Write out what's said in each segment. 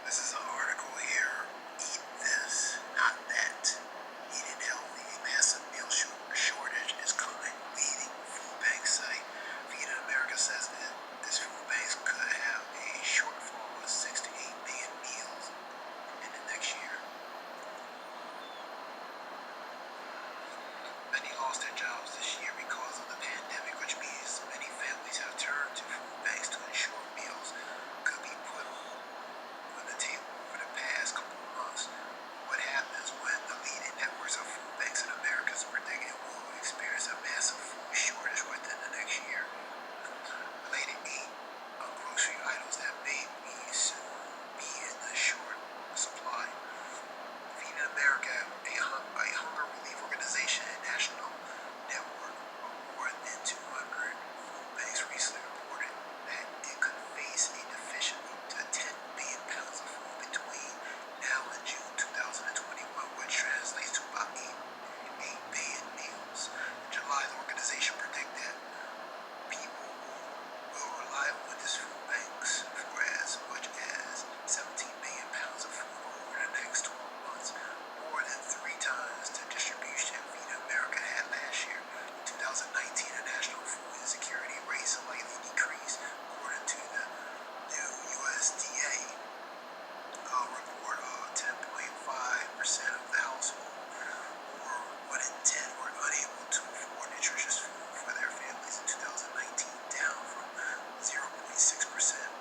This is an article here. Eat this, not that. Eating healthy. A massive meal shortage is coming. Leading food bank site. Feed America says that this food bank could have a shortfall of 6 to 8 million meals in the next year. Many lost their jobs this year because of the pandemic, which means many families have turned to food banks to ensure meals could be put on the table. For the past couple of months, what happens when the leading networks of food banks in America is predicted will experience a massive food shortage within the next year. Related aid of grocery items that may be soon be in the short supply. Feeding America, a hunger relief organization and national network of more than 200 food banks, recently reported that it could face a deficit up to 10 billion pounds of food between now and June 2021, which translates to about 8 billion meals. In July, the organization predicted that people will rely on these food banks for as much as 17 million pounds of food over the next 12 months, more than 3 times the distribution Feed America had last year. In 2019, the national food insecurity rate slightly decreased, according to the new USDA report. 10.5% of the household, or 1 in 10, were unable to afford nutritious food for their families in 2019, down from 0.6%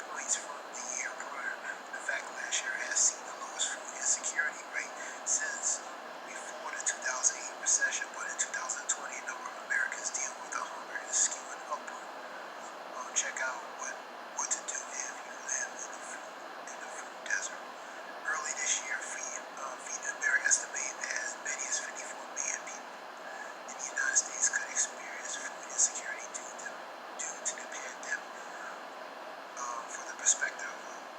points from the year prior. In fact, last year has seen the lowest food insecurity rate since before the 2008 recession, but in 2020, a number of Americans deal with the hunger is skewing upward. Check out what to do if you live in the food desert. Early this year, Feeding America estimated that as many as 54 million people in the United States could experience food insecurity due to the pandemic. For the perspective,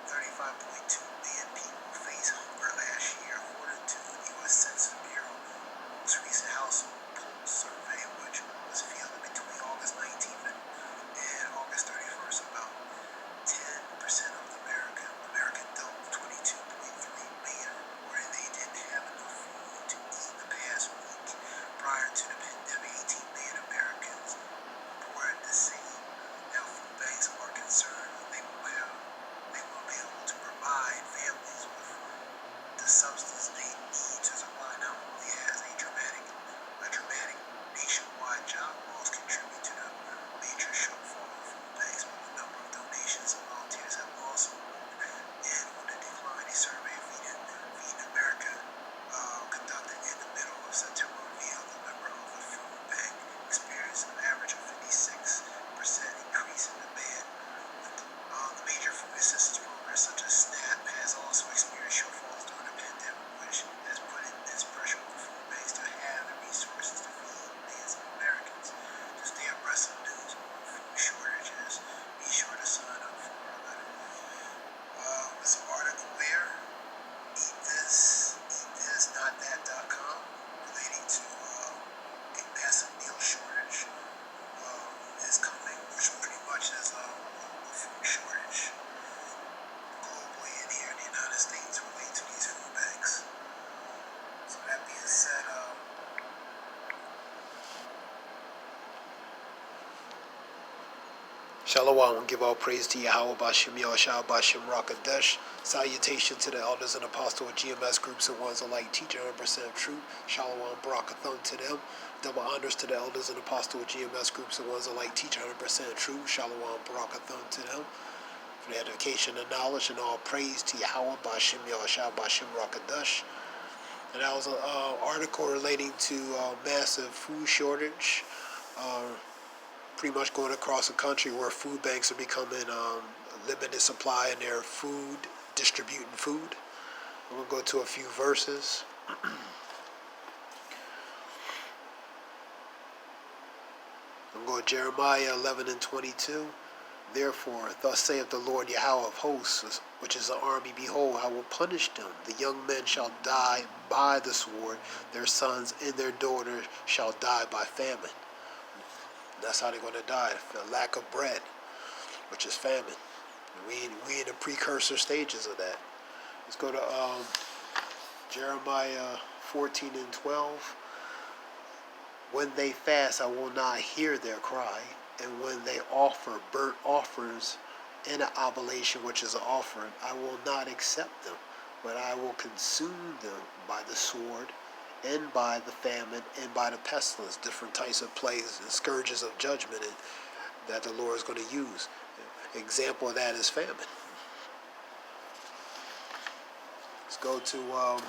35.2 million people faced hunger last year, according to the U.S. Census Bureau most recent household pulse survey, which was fielded between August 19th and August 31st. About 10% of American adults, 22.3 million, reported they didn't have enough food to eat the past week. Prior to the pandemic, 18 million Americans reported the same. Now, food banks are concerned they won't be able to provide families with the substance they need to survive. Not only has a dramatic nationwide job loss contributed to the major shortfall in food banks, but the number of donations and volunteers have also moved in on the decline. A survey Feeding America conducted in the middle of September revealed the member of the food bank experienced an average of 56% increase in demand. The major food assistance programs such as SNAP has also experienced shortfalls during the pandemic, which has put immense pressure on food banks to have the resources to feed millions of Americans. To stay abreast of news on food shortages, be sure to sign up for this article here. Eat this, not that.com, relating to a massive meal shortage is coming, which pretty much is a food shortage globally and here in the United States related to these food banks. So that being said, Shalom, give all praise to Yahweh Bashem Yahushua Bashem Rakadesh. Salutation to the elders and apostles of GMS groups and ones alike, teaching 100% truth. Shalom, Barakathon to them. Double honors to the elders and apostles of GMS groups and ones alike, teaching 100% truth. Shalom, Barakathon to them. For the education and knowledge, and all praise to Yahweh Bashem Yahushua Bashem Rakadesh. And that was an article relating to massive food shortage. Pretty much going across the country where food banks are becoming limited supply in their food, distributing food. I'm going to go to a few verses. I'm going to Jeremiah 11:22. Therefore, thus saith the Lord Yahweh of hosts, which is the army, behold, I will punish them. The young men shall die by the sword, their sons and their daughters shall die by famine. That's how they're going to die, the lack of bread, which is famine. We in the precursor stages of that. Let's go to Jeremiah 14:12. When they fast, I will not hear their cry, and when they offer burnt offerings and an oblation, which is an offering, I will not accept them, but I will consume them by the sword, and by the famine, and by the pestilence, different types of plagues and scourges of judgment that the Lord is going to use. Example of that is famine. Let's go to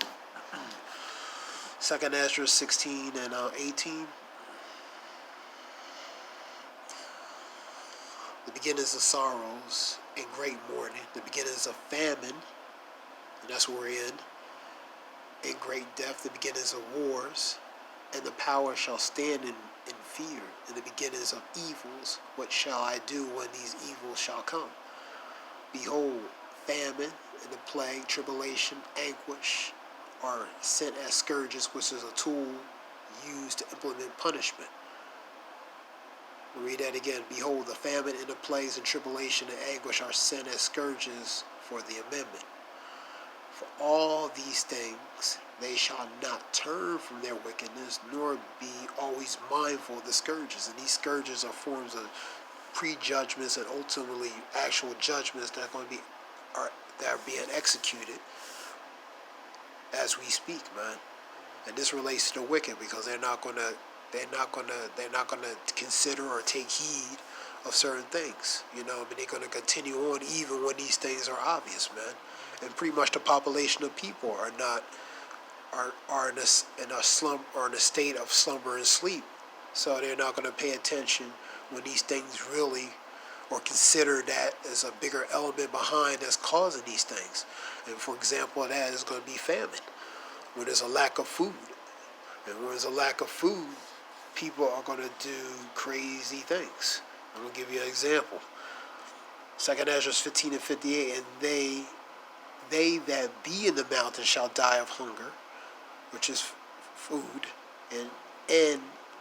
2 Ezra 16 and 18. The beginnings of sorrows and great mourning, the beginnings of famine, and that's what we're in, and great death, the beginnings of wars, and the power shall stand in fear, and the beginnings of evils. What shall I do when these evils shall come? Behold, famine and the plague, tribulation, anguish are sent as scourges, which is a tool used to implement punishment. We'll read that again. Behold, the famine and the plagues and tribulation and anguish are sent as scourges for the amendment. For all these things they shall not turn from their wickedness, nor be always mindful of the scourges. And these scourges are forms of prejudgments and ultimately actual judgments that are being executed as we speak, man. And this relates to the wicked because they're not gonna consider or take heed of certain things. You know, they're gonna continue on even when these things are obvious, man. And pretty much the population of people are in a state of slumber and sleep. So they're not gonna pay attention when these things really, or consider that as a bigger element behind that's causing these things. And for example, that is going to be famine, when there's a lack of food. And when there's a lack of food, people are going to do crazy things. I'm going to give you an example. 2 Ezra 15 and 58, and they that be in the mountain shall die of hunger, which is food, and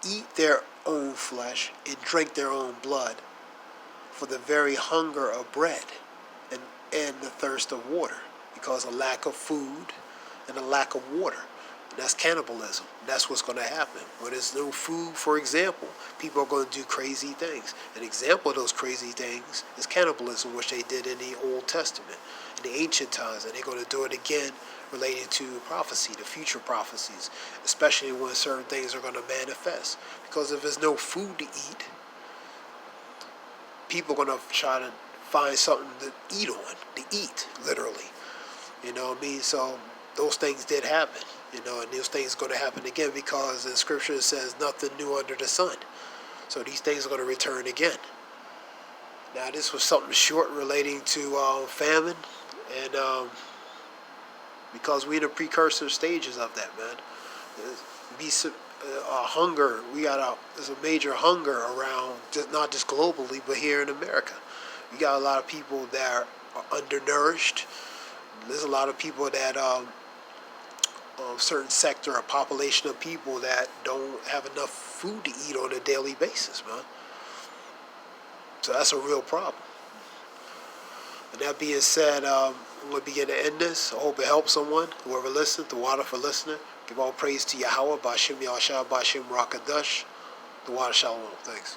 eat their own flesh, and drink their own blood, for the very hunger of bread and the thirst of water, because a lack of food and a lack of water. And that's cannibalism. That's what's going to happen. When there's no food, for example, people are going to do crazy things. An example of those crazy things is cannibalism, which they did in the Old Testament, in the ancient times, and they're going to do it again related to prophecy, the future prophecies, especially when certain things are going to manifest. Because if there's no food to eat, people are going to try to find something to eat, literally. You know what I mean? So those things did happen, and those things are going to happen again because in Scripture it says nothing new under the sun. So these things are going to return again. Now this was something short relating to famine, and because we're in the precursor stages of that, man. Hunger. There's a major hunger around, not just globally, but here in America. We got a lot of people that are undernourished. There's a lot of people that certain sector or population of people that don't have enough food to eat on a daily basis, man. So that's a real problem. And that being said, I'm going to begin to end this. I hope it helps someone, whoever listened, the water for listening. Give all praise to Yahweh, Bashim Yahshua, Bashim Rakadash, the water Shalom. Thanks.